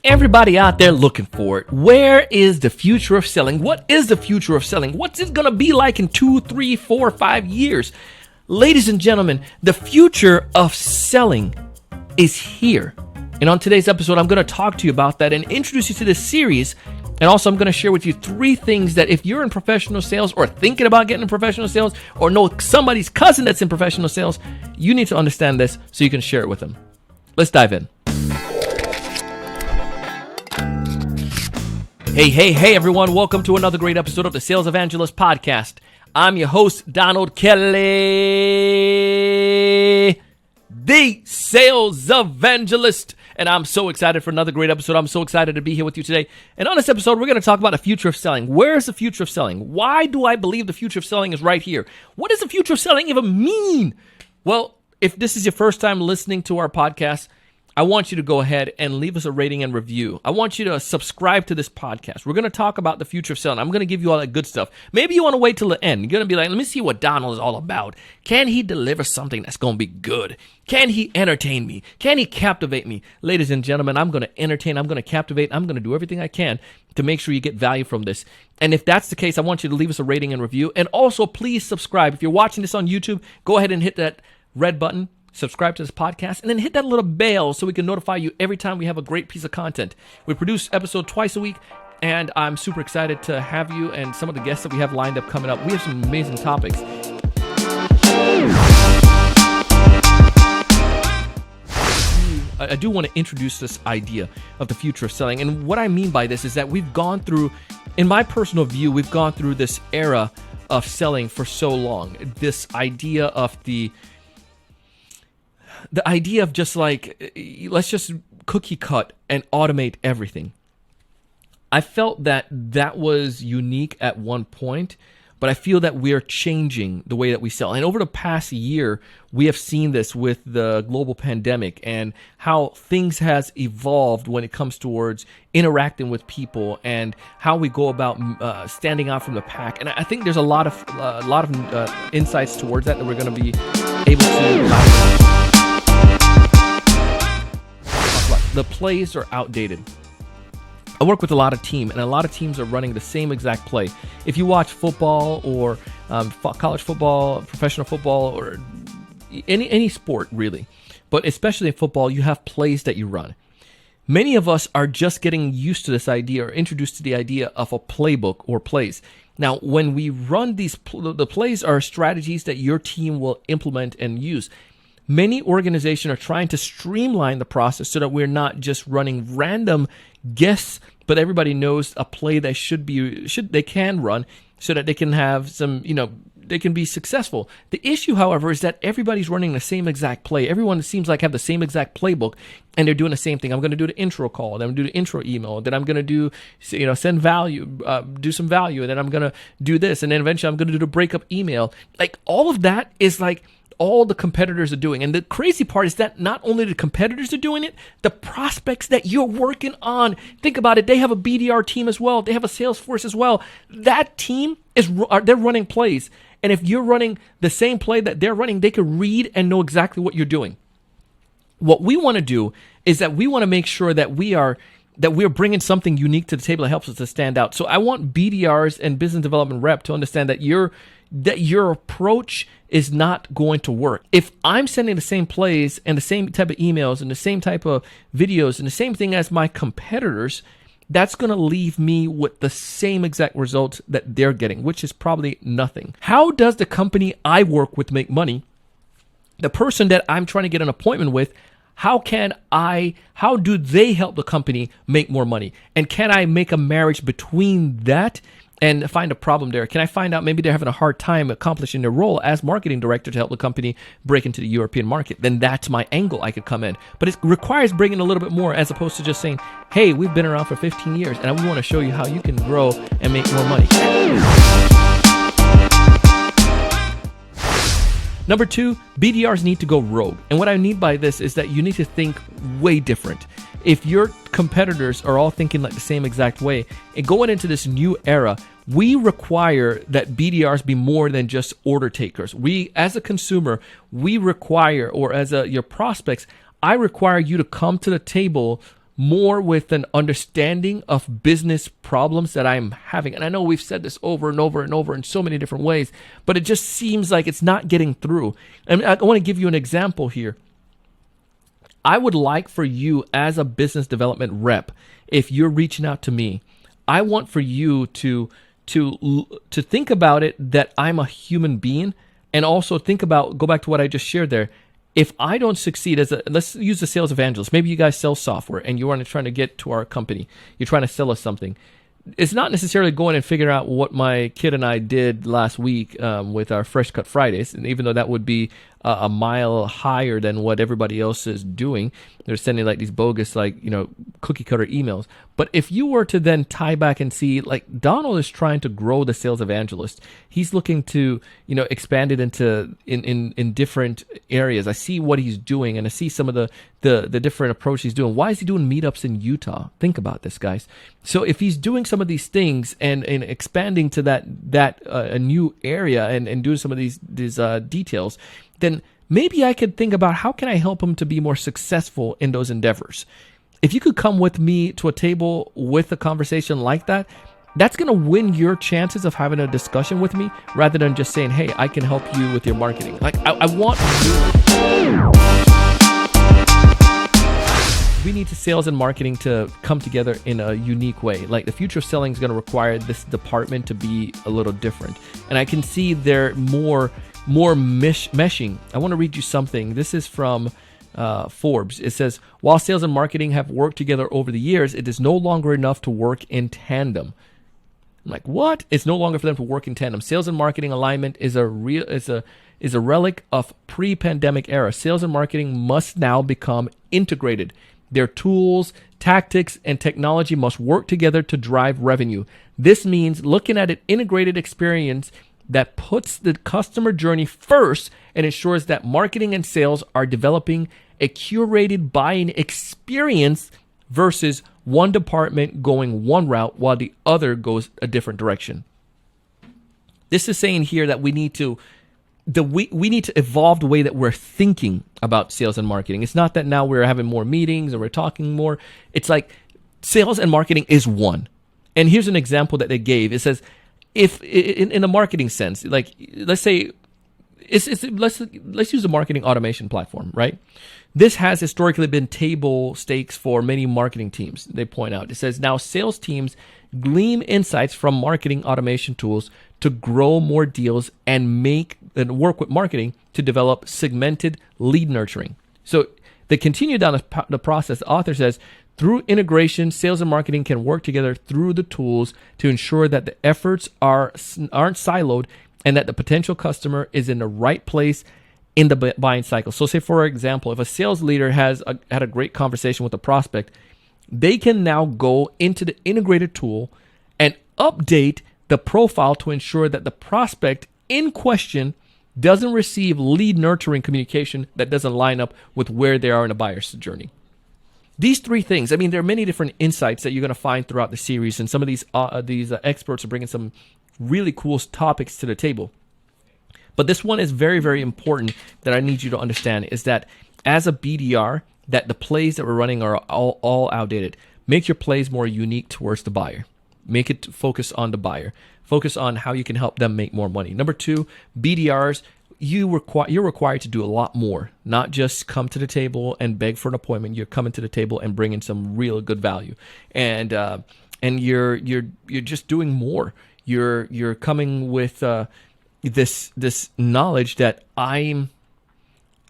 Everybody out there looking for it. Where is the future of selling? What is the future of selling? What's it going to be like in 2, 3, 4, 5 years? Ladies and gentlemen, the future of selling is here. And on today's episode, I'm going to talk to you about that and introduce you to this series. And also, I'm going to share with you 3 things that if you're in professional sales or thinking about getting in professional sales or know somebody's cousin that's in professional sales, you need to understand this so you can share it with them. Let's dive in. Hey, everyone. Welcome to another great episode of the Sales Evangelist podcast. I'm your host, Donald Kelly, the Sales Evangelist. And I'm so excited for another great episode. I'm so excited to be here with you today. And on this episode, we're going to talk about the future of selling. Where is the future of selling? Why do I believe the future of selling is right here? What does the future of selling even mean? Well, if this is your first time listening to our podcast, I want you to go ahead and leave us a rating and review. I want you to subscribe to this podcast. We're going to talk about the future of selling. I'm going to give you all that good stuff. Maybe you want to wait till the end. You're going to be like, let me see what Donald is all about. Can he deliver something that's going to be good? Can he entertain me? Can he captivate me? Ladies and gentlemen, I'm going to entertain. I'm going to captivate. I'm going to do everything I can to make sure you get value from this. And if that's the case, I want you to leave us a rating and review. And also, please subscribe. If you're watching this on YouTube, go ahead and hit that red button. Subscribe to this podcast, and then hit that little bell so we can notify you every time we have a great piece of content. We produce episode twice a week, and I'm super excited to have you and some of the guests that we have lined up coming up. We have some amazing topics. I do want to introduce this idea of the future of selling, and what I mean by this is that we've gone through, in my personal view, we've gone through this era of selling for so long. This idea of the idea of just like, let's just cookie cut and automate everything. I felt that that was unique at one point, but I feel that we are changing the way that we sell. And over the past year, we have seen this with the global pandemic and how things has evolved when it comes towards interacting with people and how we go about standing out from the pack. And I think there's a lot of insights towards that we're going to be able to. The plays are outdated. I work with a lot of teams, and a lot of teams are running the same exact play. If you watch football or college football, professional football, or any sport really, but especially in football, you have plays that you run. Many of us are just getting used to this idea or introduced to the idea of a playbook or plays. Now, when we run these, the plays are strategies that your team will implement and use. Many organizations are trying to streamline the process so that we're not just running random guesses, but everybody knows a play that they can run so that they can have some, they can be successful. The issue, however, is that everybody's running the same exact play. Everyone seems like have the same exact playbook, and they're doing the same thing. I'm going to do the intro call, then I'm going to do the intro email, then I'm going to do, send value, do some value, and then I'm going to do this, and then eventually I'm going to do the breakup email. Like all of that is like all the competitors are doing. And the crazy part is that not only the competitors are doing it, the prospects that you're working on, think about it, they have a BDR team as well. They have a sales force as well. That team they're running plays. And if you're running the same play that they're running, they can read and know exactly what you're doing. What we want to do is that we want to make sure that we're bringing something unique to the table that helps us to stand out. So I want BDRs and business development rep to understand that your approach is not going to work. If I'm sending the same plays and the same type of emails and the same type of videos and the same thing as my competitors, that's going to leave me with the same exact results that they're getting, which is probably nothing. How does the company I work with make money? The person that I'm trying to get an appointment with, how do they help the company make more money? And can I make a marriage between that and find a problem there? Can I find out maybe they're having a hard time accomplishing their role as marketing director to help the company break into the European market? Then that's my angle I could come in. But it requires bringing a little bit more as opposed to just saying, hey, we've been around for 15 years and we want to show you how you can grow and make more money. Number 2, BDRs need to go rogue. And what I mean by this is that you need to think way different. If your competitors are all thinking like the same exact way, and going into this new era, we require that BDRs be more than just order takers. We, as a consumer, we require, or as your prospects, I require you to come to the table more with an understanding of business problems that I'm having. And I know we've said this over and over and over in so many different ways, but it just seems like it's not getting through. And I want to give you an example here. I would like for you as a business development rep, if you're reaching out to me, I want for you to think about it that I'm a human being, and also think about, go back to what I just shared there. If I don't succeed let's use the sales evangelist. Maybe you guys sell software and you are trying to get to our company. You're trying to sell us something. It's not necessarily going and figuring out what my kid and I did last week with our Fresh Cut Fridays. And even though that would be a mile higher than what everybody else is doing, they're sending like these bogus, cookie cutter emails. But if you were to then tie back and see, like, Donald is trying to grow the sales evangelist. He's looking to, expand it into in different areas. I see what he's doing, and I see some of the different approach he's doing. Why is he doing meetups in Utah? Think about this, guys. So if he's doing some of these things and expanding to that a new area and doing some of these details, then maybe I could think about how can I help him to be more successful in those endeavors. If you could come with me to a table with a conversation like that, that's going to win your chances of having a discussion with me, rather than just saying, hey, I can help you with your marketing. Like, I want... We need sales and marketing to come together in a unique way. Like, the future of selling is going to require this department to be a little different. And I can see there more meshing. I want to read you something. This is from Forbes. It says, while sales and marketing have worked together over the years, it is no longer enough to work in tandem. I'm like, what? It's no longer for them to work in tandem. Sales and marketing alignment is a relic of pre-pandemic era. Sales and marketing must now become integrated. Their tools, tactics, and technology must work together to drive revenue. This means looking at an integrated experience that puts the customer journey first and ensures that marketing and sales are developing a curated buying experience versus one department going one route while the other goes a different direction. This is saying here that we need to evolve the way that we're thinking about sales and marketing. It's not that now we're having more meetings or we're talking more. It's like sales and marketing is one. And here's an example that they gave. It says, if in a marketing sense, like, let's say, let's use a marketing automation platform, right? This has historically been table stakes for many marketing teams. They point out, it says, now sales teams glean insights from marketing automation tools to grow more deals and work with marketing to develop segmented lead nurturing. So they continue down the process. The author says, through integration, sales and marketing can work together through the tools to ensure that the efforts aren't siloed and that the potential customer is in the right place in the buying cycle. So say, for example, if a sales leader had a great conversation with a prospect, they can now go into the integrated tool and update the profile to ensure that the prospect in question doesn't receive lead nurturing communication that doesn't line up with where they are in a buyer's journey. These three things, I mean, there are many different insights that you're going to find throughout the series, and some of these experts are bringing some really cool topics to the table. But this one is very, very important that I need you to understand, is that as a BDR, that the plays that we're running are all outdated. Make your plays more unique towards the buyer. Make it focus on the buyer. Focus on how you can help them make more money. Number two, BDRs, you're required to do a lot more, not just come to the table and beg for an appointment. You're coming to the table and bringing some real good value, and you're just doing more. You're coming with this knowledge that I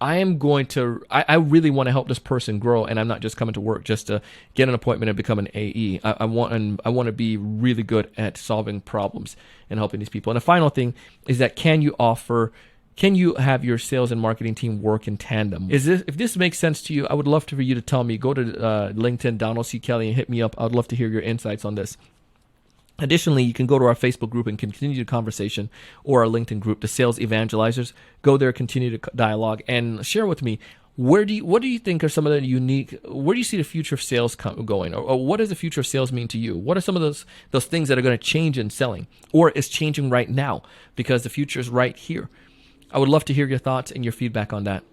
really want to help this person grow, and I'm not just coming to work just to get an appointment and become an AE. I want to be really good at solving problems and helping these people. And the final thing is that can you have your sales and marketing team work in tandem? If this makes sense to you, I would love for you to tell me. Go to LinkedIn, Donald C. Kelly, and hit me up. I would love to hear your insights on this. Additionally, you can go to our Facebook group and continue the conversation, or our LinkedIn group, the Sales Evangelizers. Go there, continue the dialogue, and share with me, what do you think are some of the unique, where do you see the future of sales going? Or what does the future of sales mean to you? What are some of those things that are going to change in selling, or is changing right now, because the future is right here? I would love to hear your thoughts and your feedback on that.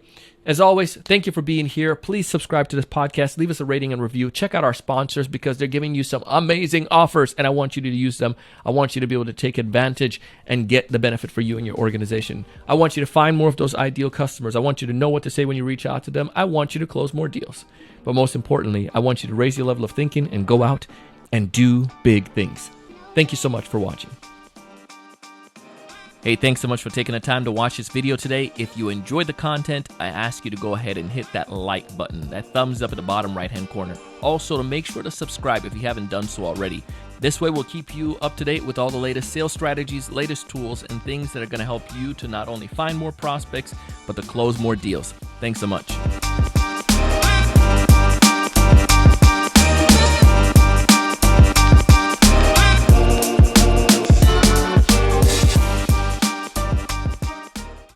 As always, thank you for being here. Please subscribe to this podcast. Leave us a rating and review. Check out our sponsors because they're giving you some amazing offers, and I want you to use them. I want you to be able to take advantage and get the benefit for you and your organization. I want you to find more of those ideal customers. I want you to know what to say when you reach out to them. I want you to close more deals. But most importantly, I want you to raise your level of thinking and go out and do big things. Thank you so much for watching. Hey, thanks so much for taking the time to watch this video today. If you enjoyed the content, I ask you to go ahead and hit that like button, that thumbs up at the bottom right-hand corner. Also, to make sure to subscribe if you haven't done so already. This way, we'll keep you up to date with all the latest sales strategies, latest tools, and things that are going to help you to not only find more prospects, but to close more deals. Thanks so much.